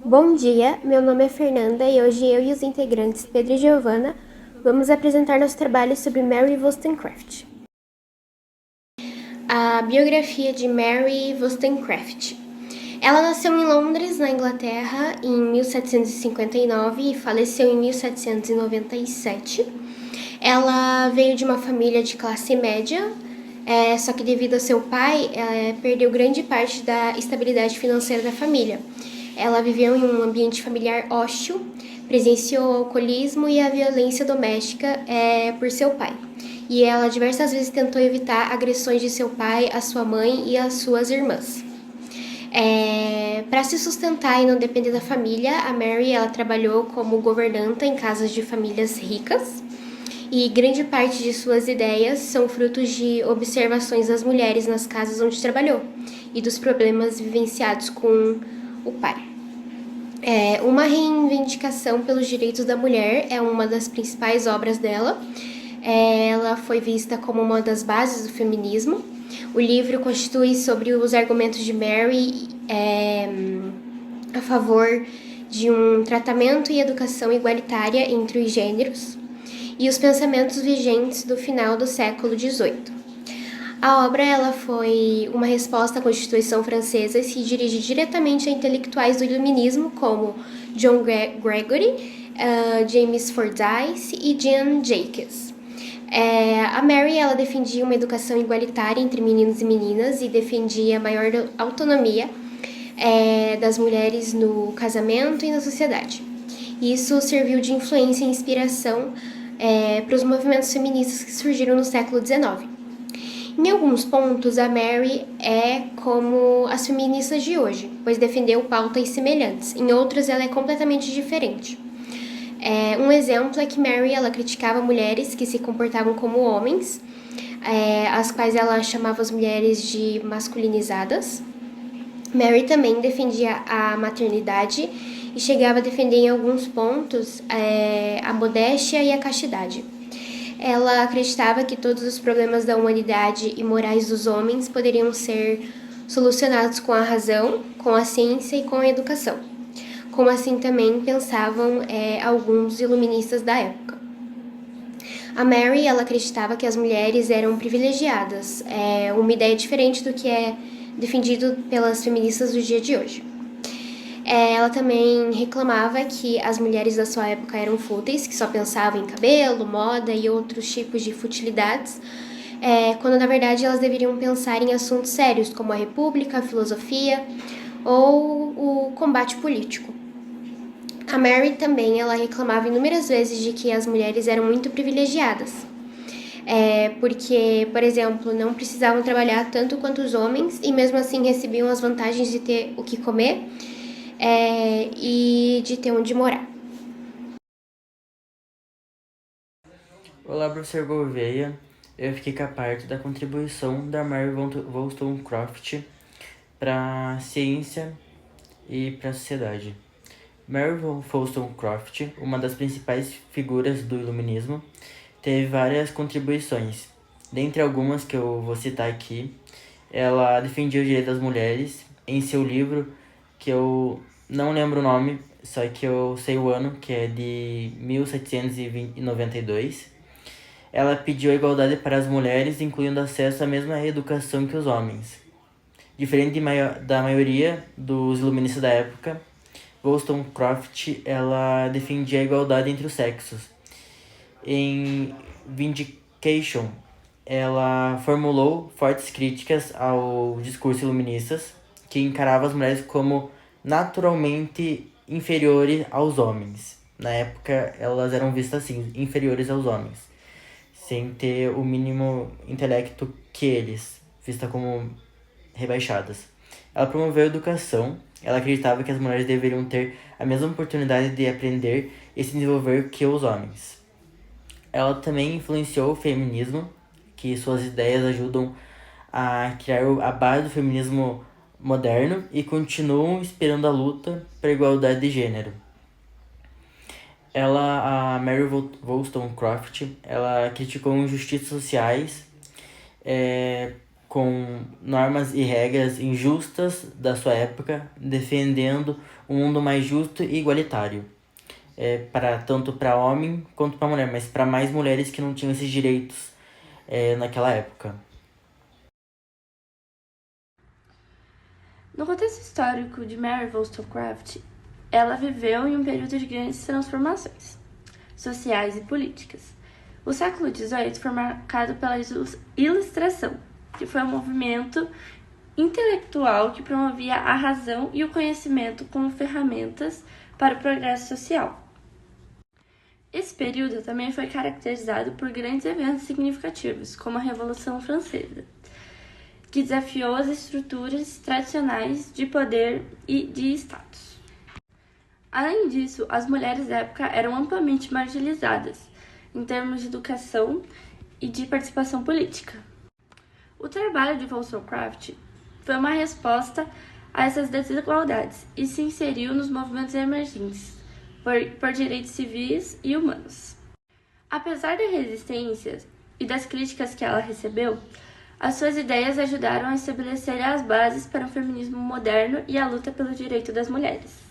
Bom dia, meu nome é Fernanda e hoje eu e os integrantes Pedro e Giovana vamos apresentar nosso trabalho sobre Mary Wollstonecraft. A biografia de Mary Wollstonecraft. Ela nasceu em Londres, na Inglaterra, em 1759 e faleceu em 1797. Ela veio de uma família de classe média, só que devido ao seu pai, perdeu grande parte da estabilidade financeira da família. Ela viveu em um ambiente familiar hostil, presenciou o alcoolismo e a violência doméstica por seu pai. E ela diversas vezes tentou evitar agressões de seu pai, a sua mãe e as suas irmãs. Para se sustentar e não depender da família, a Mary ela trabalhou como governanta em casas de famílias ricas e grande parte de suas ideias são frutos de observações das mulheres nas casas onde trabalhou e dos problemas vivenciados com o pai. Uma reivindicação pelos direitos da mulher é uma das principais obras dela. Ela foi vista como uma das bases do feminismo. O livro constitui sobre os argumentos de Mary a favor de um tratamento e educação igualitária entre os gêneros e os pensamentos vigentes do final do século XVIII. A obra ela foi uma resposta à Constituição Francesa e se dirige diretamente a intelectuais do Iluminismo como John Gregory, James Fordyce e Jean Jacques. A Mary ela defendia uma educação igualitária entre meninos e meninas e defendia a maior autonomia das mulheres no casamento e na sociedade. Isso serviu de influência e inspiração para os movimentos feministas que surgiram no século XIX. Em alguns pontos, a Mary é como as feministas de hoje, pois defendeu pautas semelhantes. Em outras, ela é completamente diferente. Um exemplo é que Mary ela criticava mulheres que se comportavam como homens, as quais ela chamava as mulheres de masculinizadas. Mary também defendia a maternidade e chegava a defender em alguns pontos a modéstia e a castidade. Ela acreditava que todos os problemas da humanidade e morais dos homens poderiam ser solucionados com a razão, com a ciência e com a educação, como assim também pensavam alguns iluministas da época. A Mary ela acreditava que as mulheres eram privilegiadas, uma ideia diferente do que é defendido pelas feministas do dia de hoje. Ela também reclamava que as mulheres da sua época eram fúteis, que só pensavam em cabelo, moda e outros tipos de futilidades, quando na verdade elas deveriam pensar em assuntos sérios como a república, a filosofia ou o combate político. A Mary também ela reclamava inúmeras vezes de que as mulheres eram muito privilegiadas, porque, por exemplo, não precisavam trabalhar tanto quanto os homens e mesmo assim recebiam as vantagens de ter o que comer e de ter onde morar. Olá, professor Gouveia. Eu fiquei com a parte da contribuição da Mary Wollstonecraft para a ciência e para a sociedade. Mary Wollstonecraft, uma das principais figuras do Iluminismo, teve várias contribuições. Dentre algumas que eu vou citar aqui, ela defendia o direito das mulheres em seu livro, que eu não lembro o nome, só que eu sei o ano, que é de 1792. Ela pediu a igualdade para as mulheres, incluindo acesso à mesma educação que os homens. Diferente da maioria dos iluministas da época, Wollstonecraft ela defendia a igualdade entre os sexos. Em Vindication, ela formulou fortes críticas ao discurso iluministas, que encarava as mulheres como naturalmente inferiores aos homens. Na época, elas eram vistas assim, inferiores aos homens, sem ter o mínimo intelecto que eles, vistas como rebaixadas. Ela promoveu a educação. Ela acreditava que as mulheres deveriam ter a mesma oportunidade de aprender e se desenvolver que os homens. Ela também influenciou o feminismo, que suas ideias ajudam a criar a base do feminismo moderno e continuam inspirando a luta pela igualdade de gênero. A Mary Wollstonecraft, ela criticou injustiças sociais, com normas e regras injustas da sua época, defendendo um mundo mais justo e igualitário, tanto para homem quanto para mulher, mas para mais mulheres que não tinham esses direitos naquela época. No contexto histórico de Mary Wollstonecraft, ela viveu em um período de grandes transformações sociais e políticas. O século XVIII foi marcado pela Ilustração, que foi um movimento intelectual que promovia a razão e o conhecimento como ferramentas para o progresso social. Esse período também foi caracterizado por grandes eventos significativos, como a Revolução Francesa, que desafiou as estruturas tradicionais de poder e de status. Além disso, as mulheres da época eram amplamente marginalizadas em termos de educação e de participação política. O trabalho de Wollstonecraft foi uma resposta a essas desigualdades e se inseriu nos movimentos emergentes por direitos civis e humanos. Apesar das resistências e das críticas que ela recebeu, as suas ideias ajudaram a estabelecer as bases para o feminismo moderno e a luta pelo direito das mulheres.